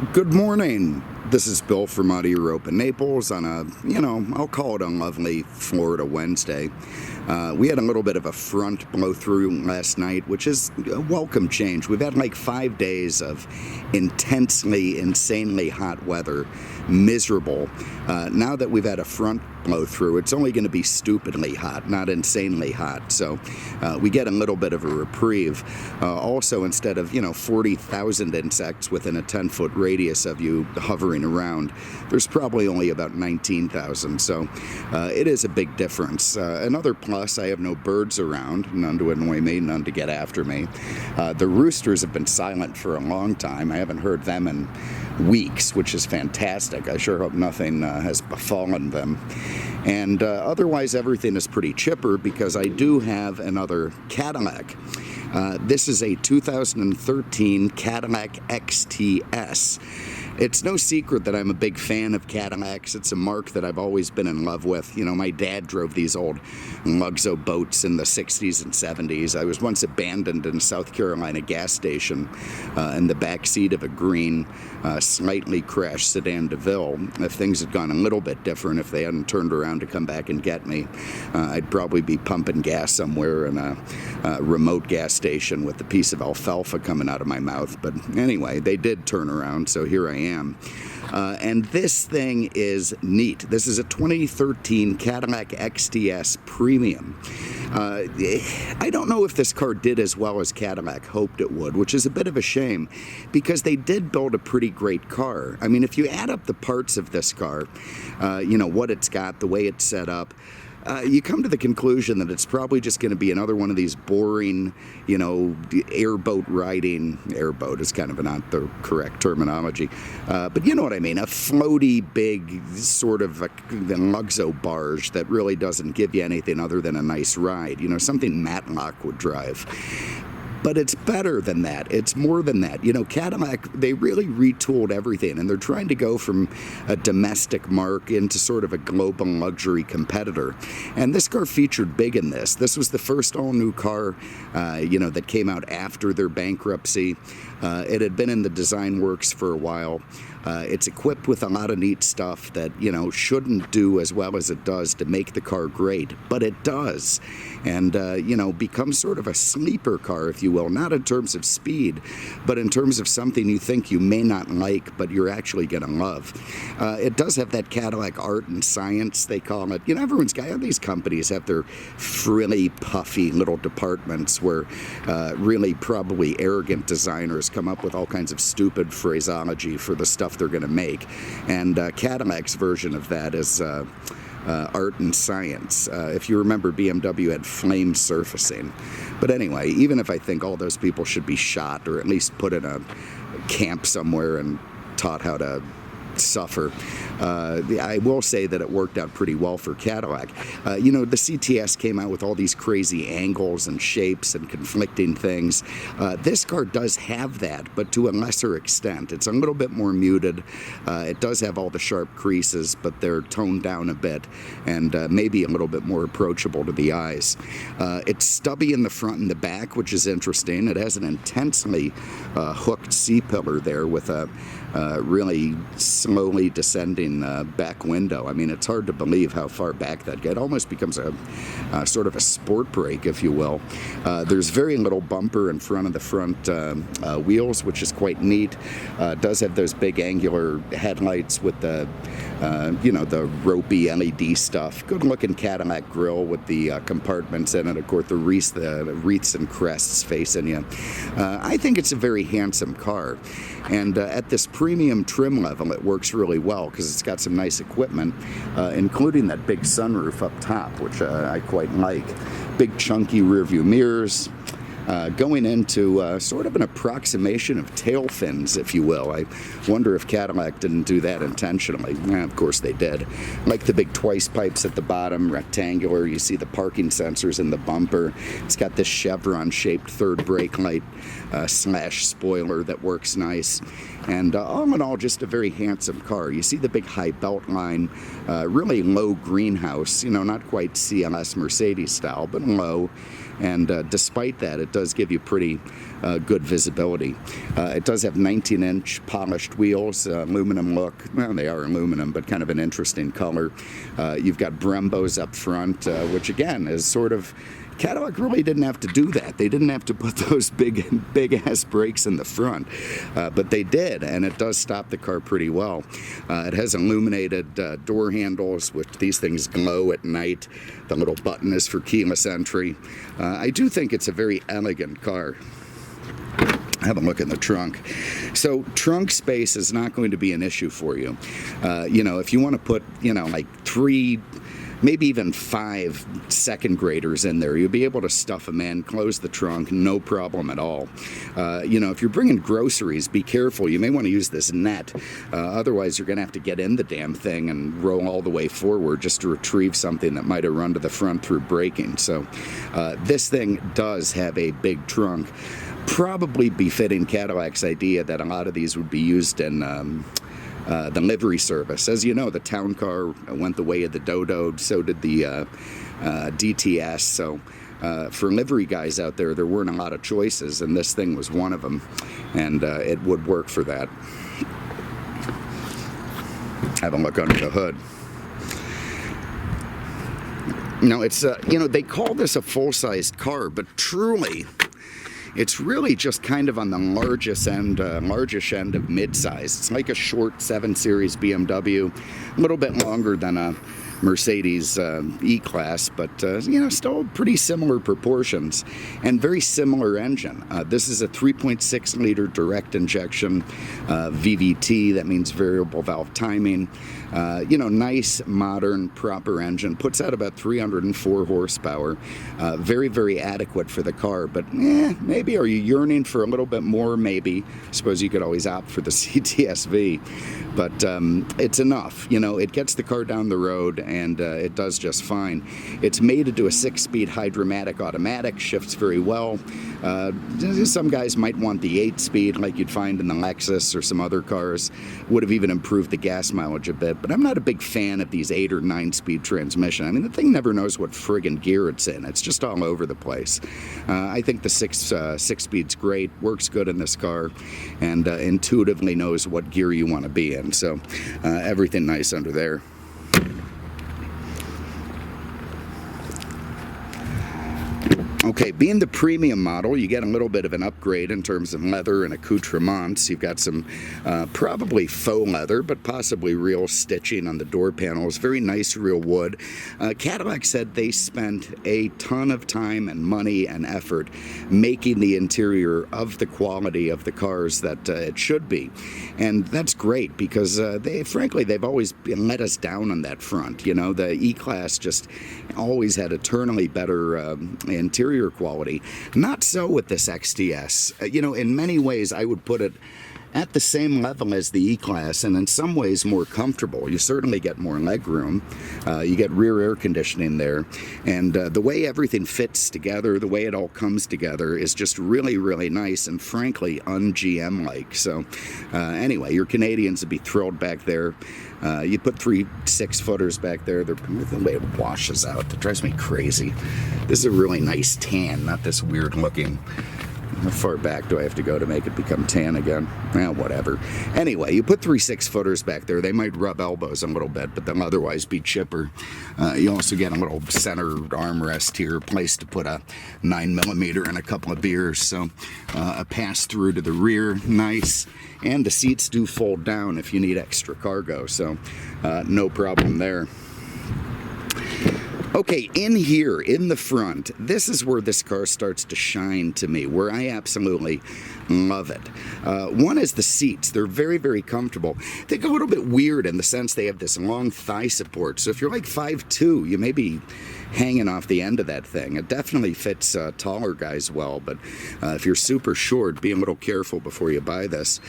Good morning. This is Bill from Out of Europe in Naples on a, I'll call it a lovely Florida Wednesday. We had a little bit of a front blow through last night, which is a welcome change. We've had like 5 days of intensely, insanely hot weather, miserable. Now that we've had a front blow through, it's only going to be stupidly hot, not insanely hot. So we get a little bit of a reprieve. Also, instead of 40,000 insects within a 10-foot radius of you hovering around, there's probably only about 19,000. So it is a big difference. Another plus, I have no birds around, none to annoy me, none to get after me. The roosters have been silent for a long time. I haven't heard them in weeks, which is fantastic. I sure hope nothing has befallen them. And otherwise, everything is pretty chipper because I do have another Cadillac. This is a 2013 Cadillac XTS. It's no secret that I'm a big fan of Cadillacs. It's a marque that I've always been in love with. My dad drove these old Luxo boats in the 60s and 70s. I was once abandoned in a South Carolina gas station in the back seat of a green, slightly crashed sedan DeVille. If things had gone a little bit different, if they hadn't turned around to come back and get me, I'd probably be pumping gas somewhere in a remote gas station with a piece of alfalfa coming out of my mouth. But anyway, they did turn around, so here I am. And this thing is neat. This is a 2013 Cadillac XTS Premium. I don't know if this car did as well as Cadillac hoped it would, which is a bit of a shame because they did build a pretty great car. I mean, if you add up the parts of this car, what it's got, the way it's set up, you come to the conclusion that it's probably just going to be another one of these boring, airboat riding. Airboat is kind of not the correct terminology, but you know what I mean. A floaty, big, sort of a Luxo barge that really doesn't give you anything other than a nice ride. Something Matlock would drive. But it's better than that. It's more than that. Cadillac, they really retooled everything, and they're trying to go from a domestic marque into sort of a global luxury competitor. And this car featured big in this. This was the first all-new car, that came out after their bankruptcy. It had been in the design works for a while. It's equipped with a lot of neat stuff that, shouldn't do as well as it does to make the car great, but it does. And, becomes sort of a sleeper car, if you will, not in terms of speed, but in terms of something you think you may not like, but you're actually going to love. It does have that Cadillac art and science, they call it. Everyone's got, these companies have their frilly, puffy little departments where really probably arrogant designers come up with all kinds of stupid phraseology for the stuff they're going to make. And Cadillac's version of that is art and science. If you remember, BMW had flame surfacing. But anyway, even if I think all those people should be shot or at least put in a camp somewhere and taught how to suffer, I will say that it worked out pretty well for Cadillac. The CTS came out with all these crazy angles and shapes and conflicting things. This car does have that, but to a lesser extent. It's a little bit more muted. It does have all the sharp creases, but they're toned down a bit and maybe a little bit more approachable to the eyes. It's stubby in the front and the back, which is interesting. It has an intensely hooked C-pillar there with a really slowly descending back window. I mean, it's hard to believe how far back that gets. It almost becomes a sort of a sport brake, if you will. There's very little bumper in front of the front wheels, which is quite neat. It does have those big angular headlights with the ropey LED stuff. Good-looking Cadillac grille with the compartments in it. Of course, the wreaths and crests facing you. I think it's a very handsome car. And at this premium trim level, it works really well because it's got some nice equipment, including that big sunroof up top, which I quite like. Big chunky rear view mirrors. Going into sort of an approximation of tail fins, if you will. I wonder if Cadillac didn't do that intentionally. Of course they did. Like the big twice pipes at the bottom, rectangular. You see the parking sensors in the bumper. It's got this chevron-shaped third brake light slash spoiler that works nice. And all in all, just a very handsome car. You see the big high belt line, really low greenhouse, not quite CLS Mercedes style, but low. and despite that, it does give you pretty good visibility. It does have 19-inch polished wheels, aluminum look. Well, they are aluminum, but kind of an interesting color. You've got Brembos up front, which again is sort of, Cadillac really didn't have to do that. They didn't have to put those big ass brakes in the front, but they did, and it does stop the car pretty well. It has illuminated door handles, which these things glow at night. The little button is for keyless entry. I do think it's a very elegant car. Have a look in the trunk. So trunk space is not going to be an issue for you. You know, if you want to put, you know, like 3, maybe even 5 second graders in there, you'll be able to stuff them in, close the trunk, no problem at all. You know, if you're bringing groceries, be careful. You may want to use this net. Otherwise, you're going to have to get in the damn thing and roll all the way forward just to retrieve something that might have run to the front through braking. So this thing does have a big trunk. Probably befitting Cadillac's idea that a lot of these would be used in the livery service. As you know, the town car went the way of the Dodo, so did the DTS. So for livery guys out there, there weren't a lot of choices, and this thing was one of them, and it would work for that. Have a look under the hood. Now, it's, you know, they call this a full-sized car, but truly, it's really just kind of on the largest end of mid-size. It's like a short 7 Series BMW, a little bit longer than a Mercedes E-Class, but you know, still pretty similar proportions and very similar engine. This is a 3.6 liter direct injection VVT. That means variable valve timing. You know, nice, modern, proper engine. Puts out about 304 horsepower. Very, very adequate for the car, but maybe are you yearning for a little bit more? Maybe. I suppose you could always opt for the CTS-V, but it's enough. You know, it gets the car down the road, and it does just fine. It's mated to a 6-speed hydromatic automatic, shifts very well. Some guys might want the 8-speed like you'd find in the Lexus or some other cars. Would have even improved the gas mileage a bit, but I'm not a big fan of these 8 or 9-speed transmission. I mean, the thing never knows what friggin' gear it's in. It's just all over the place. I think the 6-speed's great, works good in this car, and intuitively knows what gear you want to be in. So everything nice under there. Okay, being the premium model, you get a little bit of an upgrade in terms of leather and accoutrements. You've got some probably faux leather, but possibly real stitching on the door panels. Very nice real wood. Cadillac said they spent a ton of time and money and effort making the interior of the quality of the cars that it should be. And that's great because they've always let us down on that front. You know, the E-Class just always had eternally better interior quality. Not so with this XTS. You know, in many ways I would put it at the same level as the E-Class, and in some ways more comfortable. You certainly get more legroom. You get rear air conditioning there, and the way everything fits together, the way it all comes together is just really, really nice and frankly un-GM-like. So anyway, your Canadians would be thrilled back there. You put 3 6-footers back there. The way it washes out, that drives me crazy. This is a really nice tan, not this weird looking. How far back do I have to go to make it become tan again? Well, whatever. Anyway, you put 3 6-footers back there. They might rub elbows a little bit, but they'll otherwise be chipper. You also get a little center armrest here, place to put a 9mm and a couple of beers. So a pass-through to the rear, nice. And the seats do fold down if you need extra cargo, so no problem there. Okay, in here, in the front, this is where this car starts to shine to me, where I absolutely love it. One is the seats. They're very, very comfortable. They go a little bit weird in the sense they have this long thigh support. So if you're like 5'2", you may be hanging off the end of that thing. It definitely fits taller guys well, but if you're super short, be a little careful before you buy this.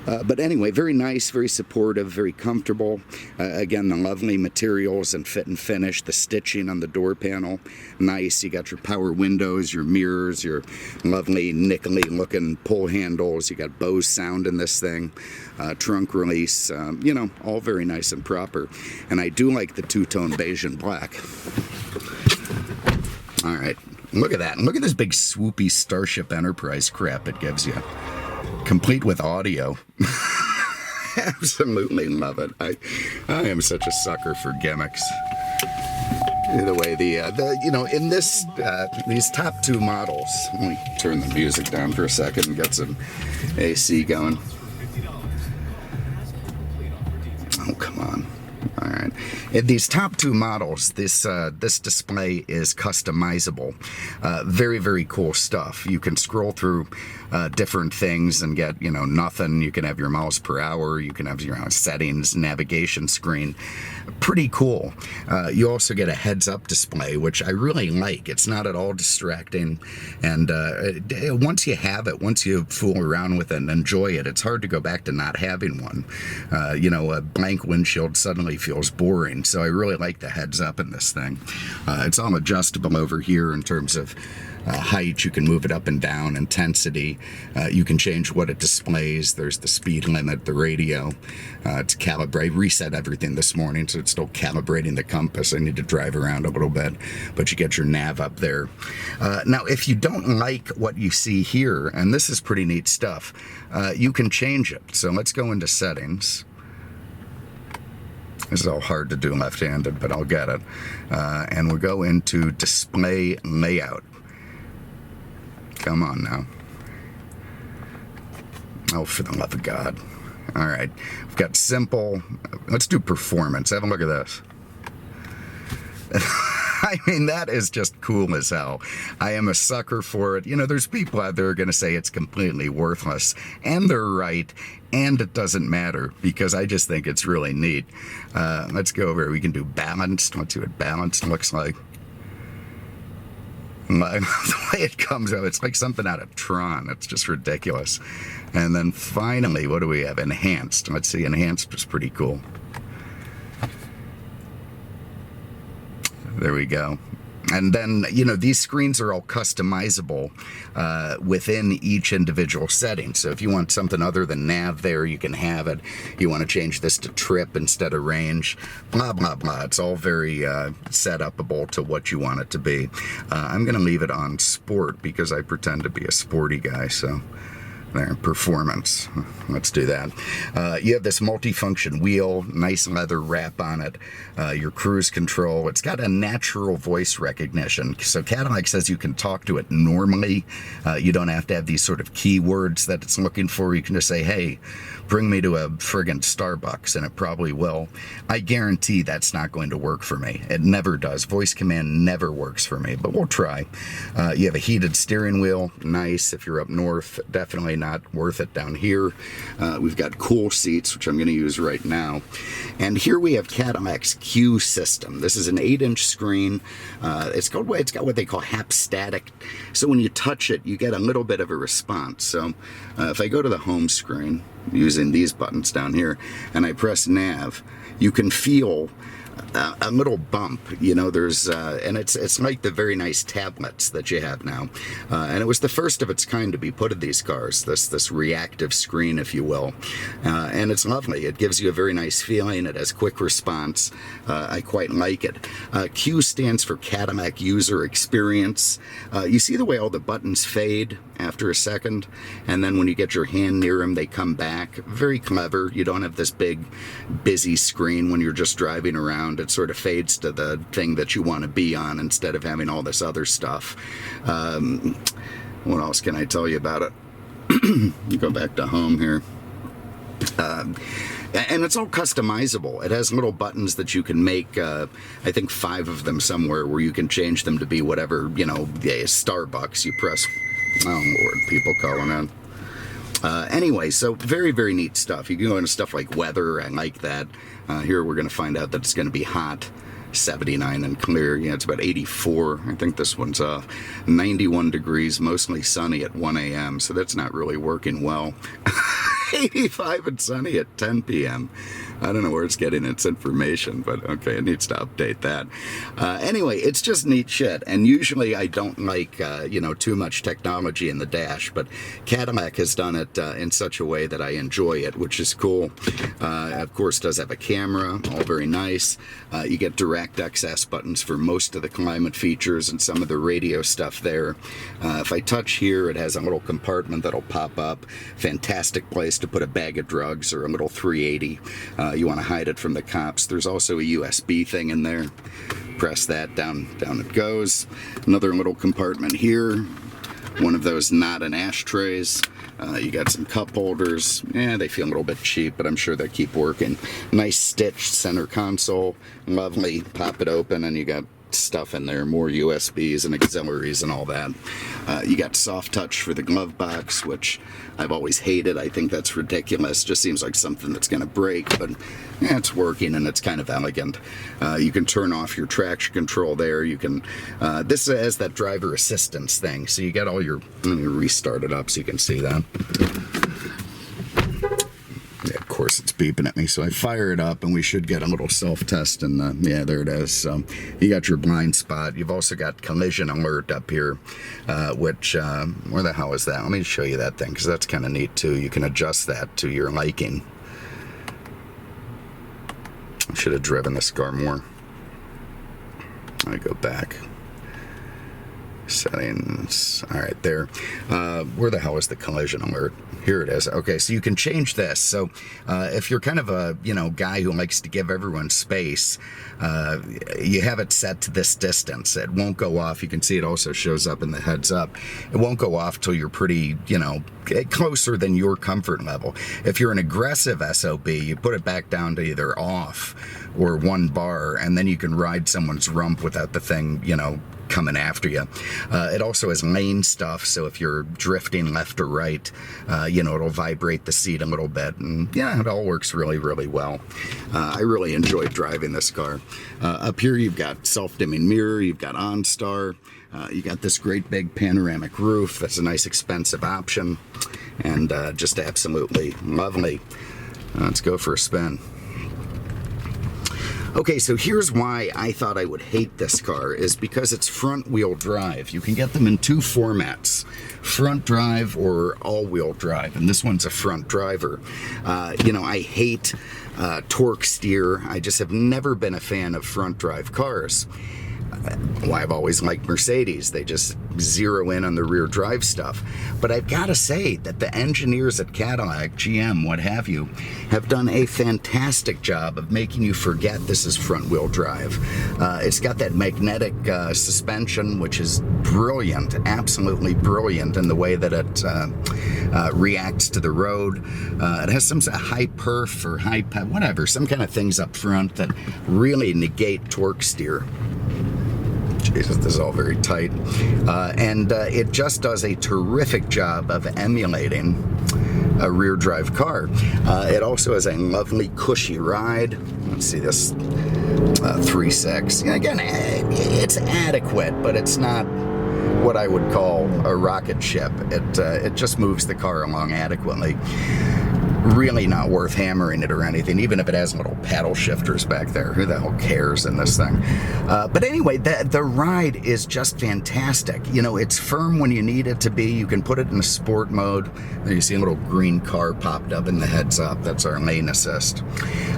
But anyway, very nice, very supportive, very comfortable. Again, the lovely materials and fit and finish, the stitching on the door panel, nice. You got your power windows, your mirrors, your lovely nickel-y looking pull handles. You got Bose sound in this thing, trunk release, you know, all very nice and proper. And I do like the two-tone beige and black. All right, Look at that. And look at this big swoopy Starship Enterprise crap it gives you. Complete with audio. Absolutely love it. I am such a sucker for gimmicks. Either way, in this these top two models, let me turn the music down for a second and get some AC going. Oh, come on. All right. In these top two models, this display is customizable. Very, very cool stuff. You can scroll through different things and get, nothing. You can have your miles per hour. You can have your settings, navigation screen. Pretty cool. You also get a heads-up display, which I really like. It's not at all distracting. And once you have it, once you fool around with it and enjoy it, it's hard to go back to not having one. A blank windshield suddenly feels boring. So I really like the heads-up in this thing. It's all adjustable over here in terms of height. You can move it up and down, intensity. You can change what it displays. There's the speed limit, the radio. To calibrate, reset everything this morning, so it's still calibrating the compass. I need to drive around a little bit, but you get your nav up there. Now, if you don't like what you see here, and this is pretty neat stuff, you can change it. So let's go into settings. This is all hard to do left-handed, but I'll get it. And we'll go into display layout. Come on now. Oh, for the love of God. All right. We've got simple. Let's do performance. Have a look at this. I mean, that is just cool as hell. I am a sucker for it. There's people out there who are going to say it's completely worthless, and they're right, and it doesn't matter, because I just think it's really neat. Let's go over. We can do balanced. Let's see what balanced looks like. The way it comes out, it's like something out of Tron. It's just ridiculous. And then finally, what do we have? Enhanced. Let's see, enhanced was pretty cool. There we go. And then, these screens are all customizable within each individual setting. So if you want something other than nav there, you can have it. You want to change this to trip instead of range, blah, blah, blah. It's all very set upable to what you want it to be. I'm going to leave it on sport because I pretend to be a sporty guy, so... There, performance. Let's do that. You have this multifunction wheel, nice leather wrap on it, your cruise control. It's got a natural voice recognition. So Cadillac says you can talk to it normally. You don't have to have these sort of keywords that it's looking for. You can just say, hey, bring me to a friggin' Starbucks, and it probably will. I guarantee that's not going to work for me. It never does. Voice command never works for me, but we'll try. You have a heated steering wheel. Nice. If you're up north, definitely not worth it down here. We've got cool seats, which I'm going to use right now. And here we have Cadillac's Q system. This is an 8-inch screen. It's got what they call hapstatic. So when you touch it, you get a little bit of a response. So if I go to the home screen using these buttons down here and I press nav, you can feel a little bump, there's and it's like the very nice tablets that you have now, and it was the first of its kind to be put in these cars, this reactive screen, if you will, and it's lovely. It gives you a very nice feeling. It has quick response. I quite like it. Q stands for Cadillac User Experience. You see the way all the buttons fade after a second, and then when you get your hand near them, they come back. Very clever. You don't have this big busy screen when you're just driving around. It sort of fades to the thing that you want to be on instead of having all this other stuff. What else can I tell you about it? Go back to home here. And it's all customizable. It has little buttons that you can make, I think 5 of them somewhere, where you can change them to be whatever, Starbucks. You press, oh Lord, people calling in. Anyway, so very, very neat stuff. You can go into stuff like weather. I like that. Here we're going to find out that it's going to be hot. 79 and clear. Yeah, it's about 84. I think this one's 91 degrees, mostly sunny at 1 a.m., so that's not really working well. 85 and sunny at 10 p.m. I don't know where it's getting its information, but okay, it needs to update that. Anyway, it's just neat shit, and usually I don't like, too much technology in the dash, but Cadillac has done it in such a way that I enjoy it, which is cool. Of course, does have a camera, all very nice. You get direct access buttons for most of the climate features and some of the radio stuff there. If I touch here, it has a little compartment that'll pop up. Fantastic place to put a bag of drugs or a little 380. You want to hide it from the cops. There's also a USB thing in there. Press that, down it goes. Another little compartment here. One of those not an ashtrays. You got some cup holders. They feel a little bit cheap, but I'm sure they keep working. Nice stitched center console. Lovely. Pop it open and you got stuff in there, more USBs and auxiliaries and all that. You got soft touch for the glove box, which I've always hated. I think that's ridiculous. Just seems like something that's going to break, but it's working and it's kind of elegant. You can turn off your traction control there. You can, this has that driver assistance thing, so you got all your, let me restart it up so you can see that. Yeah, of course it's beeping at me, so I fire it up and we should get a little self-test, and yeah, there it is. So you got your blind spot. You've also got collision alert up here, which where the hell is that? Let me show you that thing, because that's kind of neat too. You can adjust that to your liking. I should have driven this car more. I go back. Settings. All right, there. Where the hell is the collision alert? Here it is. Okay, so you can change this. So if you're kind of a guy who likes to give everyone space, you have it set to this distance. It won't go off. You can see it also shows up in the heads up. It won't go off till you're pretty, closer than your comfort level. If you're an aggressive SOB, you put it back down to either off or 1 bar, and then you can ride someone's rump without the thing, coming after you. It also has lane stuff, so if you're drifting left or right, it'll vibrate the seat a little bit, and yeah, it all works really, really well. I really enjoyed driving this car. Up here you've got self-dimming mirror, you've got OnStar, you got this great big panoramic roof. That's a nice expensive option, and just absolutely lovely. Let's go for a spin. Okay, so here's why I thought I would hate this car, is because it's front-wheel drive. You can get them in 2 formats, front drive or all-wheel drive, and this one's a front driver. I hate torque steer. I just have never been a fan of front drive cars. I've always liked Mercedes. They just zero in on the rear drive stuff. But I've got to say that the engineers at Cadillac, GM, what have you, have done a fantastic job of making you forget this is front wheel drive. It's got that magnetic suspension, which is brilliant, absolutely brilliant in the way that it reacts to the road. It has some high perf or high whatever, some kind of things up front that really negate torque steer. Jesus, this is all very tight. And it just does a terrific job of emulating a rear drive car. It also has a lovely cushy ride. Let's see this 3.6. Again, it's adequate, but it's not what I would call a rocket ship. It just moves the car along adequately. Really not worth hammering it or anything, even if it has little paddle shifters back there. Who the hell cares in this thing? But anyway, the ride is just fantastic. It's firm when you need it to be. You can put it in a sport mode. There you see a little green car popped up in the heads up. That's our lane assist.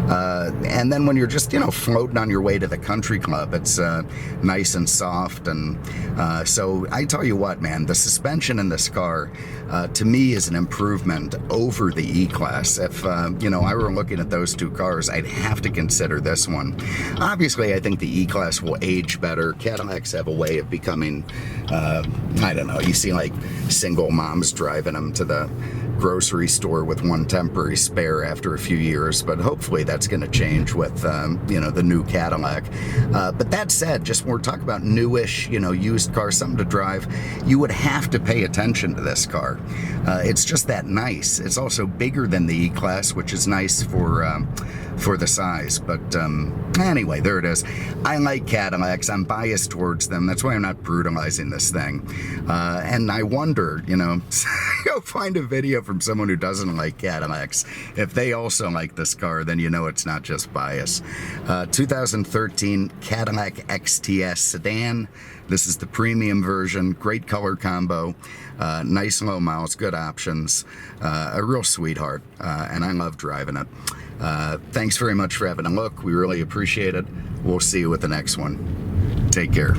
And then when you're just, floating on your way to the country club, it's nice and soft. And so I tell you what, man, the suspension in this car, to me, is an improvement over the E-Class. If, I were looking at those 2 cars, I'd have to consider this one. Obviously, I think the E-Class will age better. Cadillacs have a way of becoming, I don't know, you see like single moms driving them to the grocery store with 1 temporary spare after a few years, but hopefully that's going to change with, the new Cadillac. But that said, just when we're talking about newish, used cars, something to drive, you would have to pay attention to this car. It's just that nice. It's also bigger than the E-Class, which is nice for the size. But anyway, there it is. I like Cadillacs. I'm biased towards them. That's why I'm not brutalizing this thing. And I wonder, find a video from someone who doesn't like Cadillacs, if they also like this car, then you know it's not just bias. 2013 Cadillac XTS Sedan. This is the premium version, great color combo, nice low miles, good options, a real sweetheart, and I love driving it. Thanks very much for having a look. We really appreciate it. We'll see you with the next one. Take care.